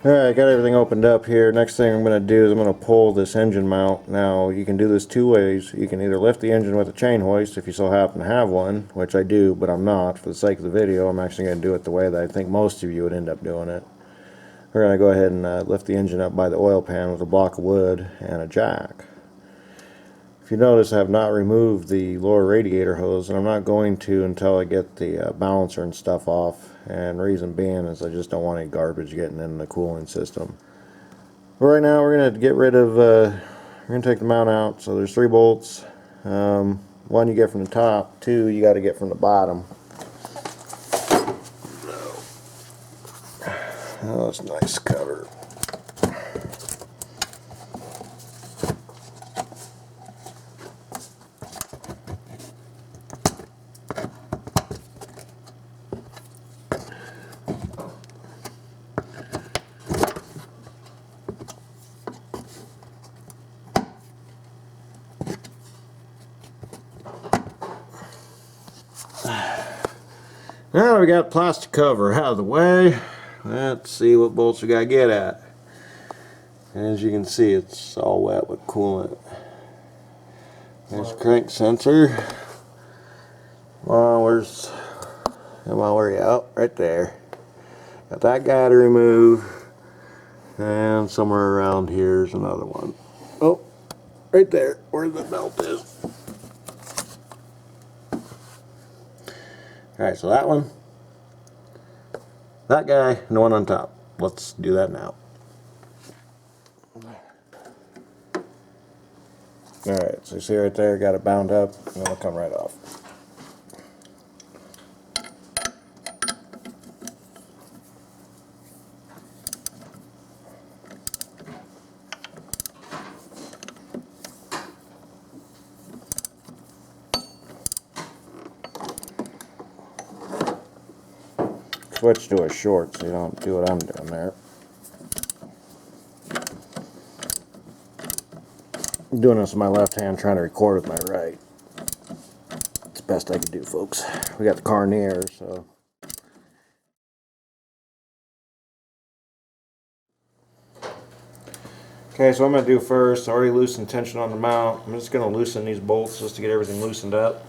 Alright, got everything opened up here. Next thing I'm going to do is I'm going to pull this engine mount. Now, you can do this two ways. You can either lift the engine with a chain hoist if you so happen to have one, which I do, but I'm not. For the sake of the video, I'm actually going to do it the way that I think most of you would end up doing it. We're going to go ahead and lift the engine up by the oil pan with a block of wood and a jack. If you notice, I have not removed the lower radiator hose, and I'm not going to until I get the balancer and stuff off. And reason being is I just don't want any garbage getting in the cooling system. But right now we're going to get rid of, we're going to take the mount out. So there's 3 bolts. One you get from the top, 2 you got to get from the bottom. Oh, it's a nice cover. Now we got plastic cover out of the way. Let's see what bolts we got to get at. As you can see, it's all wet with coolant. There's crank sensor. Well, where are you out? Right there. Got that guy to remove. And somewhere around here is another one. Oh, right there, where the belt is. Alright, so that one, that guy, and the one on top. Let's do that now. Alright, so you see right there, got it bound up, and it'll come right off. Switch to a short so you don't do what I'm doing there. I'm doing this with my left hand, trying to record with my right. It's the best I can do, folks. We got the car in the air, so. Okay, so what I'm going to do first, I already loosened tension on the mount. I'm just going to loosen these bolts just to get everything loosened up.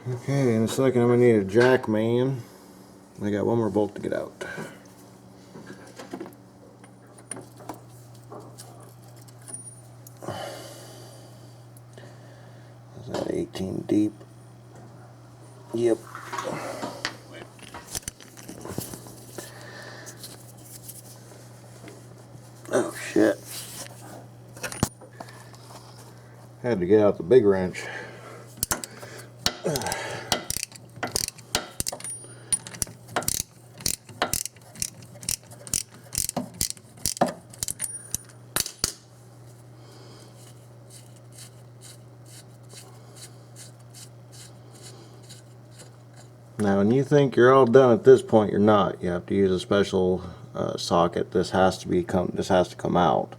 Okay, in a second I'm going to need a jack man. I got one more bolt to get out. Is that 18 deep? Yep. Oh shit. Had to get out the big wrench. Now when you think you're all done at this point, you're not. You have to use a special socket. This has to come out.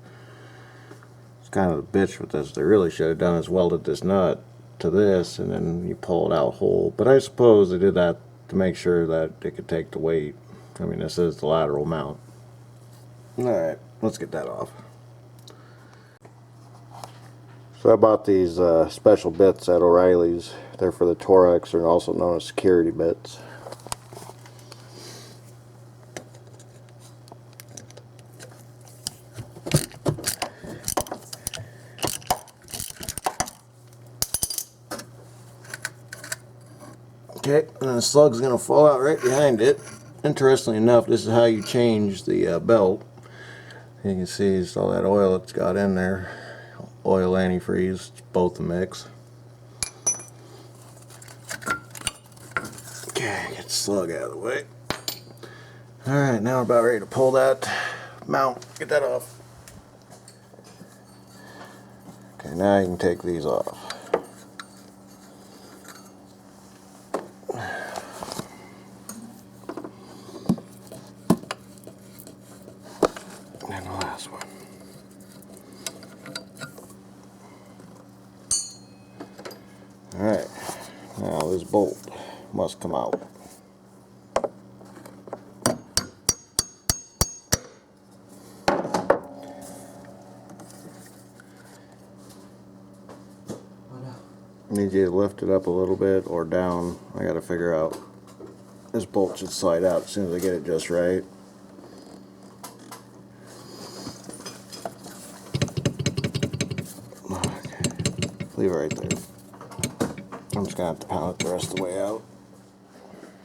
It's kind of a bitch with this. They really should have done is welded this nut to this and then you pull it out whole. But I suppose they did that to make sure that it could take the weight. I mean, this is the lateral mount. Alright, let's get that off. So I bought these special bits at O'Reilly's. They're for the Torex, or also known as security bits. Okay, and the slug's going to fall out right behind it. Interestingly enough, this is how you change the belt. You can see it's all that oil it's got in there. Oil antifreeze, both a mix. Okay, get the slug out of the way. Alright, now we're about ready to pull that mount. Get that off. Okay, now you can take these off. And the last one. this bolt must come out. Need you to lift it up a little bit or down. I gotta figure out. This bolt should slide out as soon as I get it just right. Okay. Leave it right there. I'm just gonna have to pound it the rest of the way out.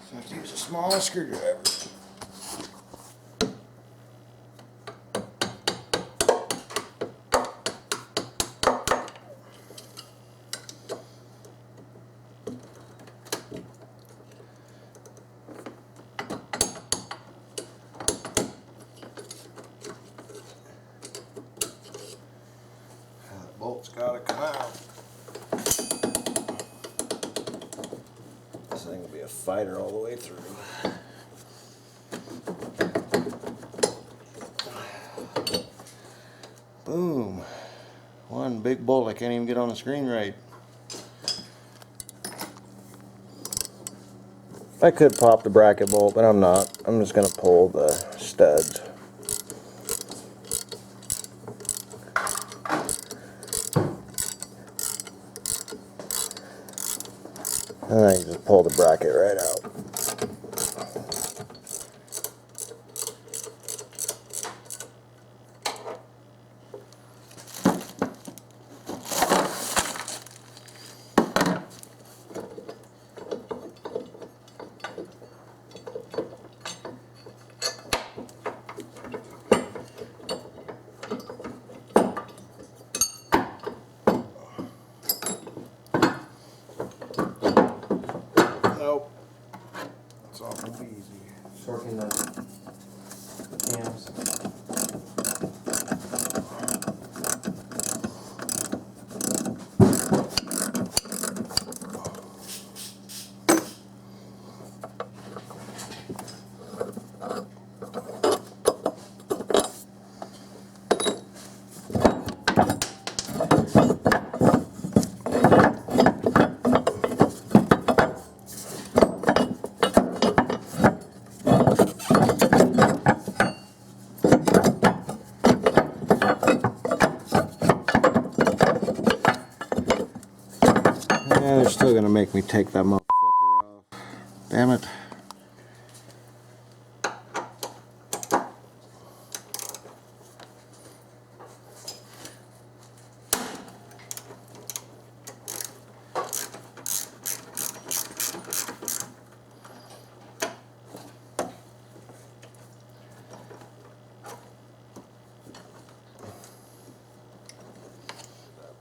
So I have to use a small screwdriver. Bolt's gotta come out. This thing will be a fighter all the way through. Boom. One big bolt I can't even get on the screen right. I could pop the bracket bolt, but I'm not. I'm just gonna pull the studs. And then you just pull the bracket right out. Nope. It's awful easy. Working the cams. Yeah, they're still gonna make me take that motherfucker off. Damn it.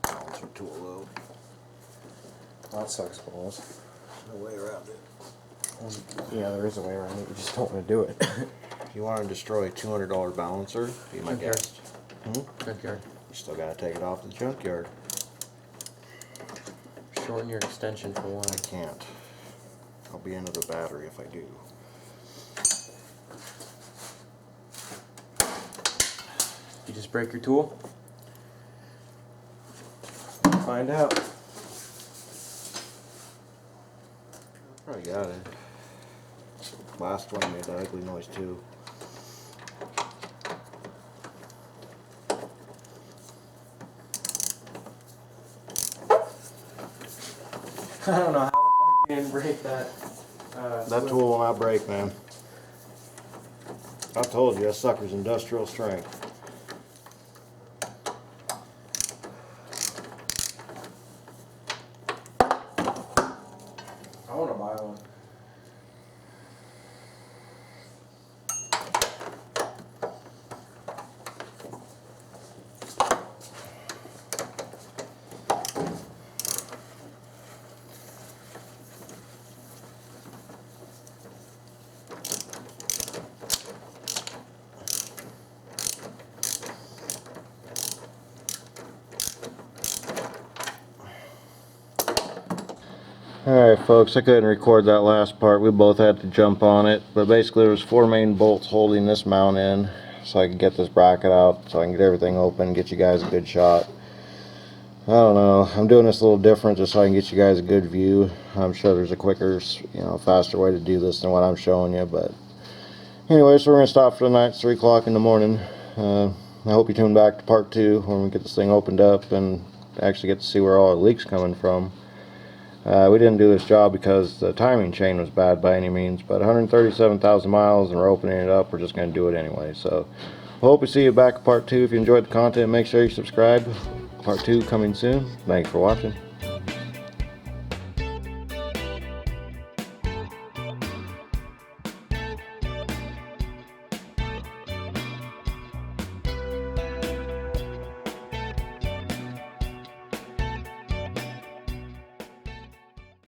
Balancer tool load. That sucks balls. No way around it. Yeah, there is a way around it. You just don't want to do it. If you want to destroy a $200 balancer, be my Junkyard. guest. Junkyard. You still gotta take it off the junkyard. Shorten your extension for one. I can't. I'll be into the battery if I do. You just break your tool? Find out. Probably got it. Last one made that ugly noise too. I don't know how the fuck you didn't break that. That tool will not break, man. I told you, that sucker's industrial strength. I want to buy one. Alright folks, I couldn't record that last part. We both had to jump on it. But basically there was 4 main bolts holding this mount in. So I could get this bracket out. So I can get everything open, get you guys a good shot. I don't know. I'm doing this a little different just so I can get you guys a good view. I'm sure there's a quicker, faster way to do this than what I'm showing you. But anyway, so we're going to stop for the night. It's 3 o'clock in the morning. I hope you tune back to part 2 when we get this thing opened up and actually get to see where all the leaks coming from. We didn't do this job because the timing chain was bad by any means, but 137,000 miles and we're opening it up. We're just going to do it anyway. So I hope we see you back at part 2. If you enjoyed the content, make sure you subscribe. Part 2 coming soon. Thanks for watching.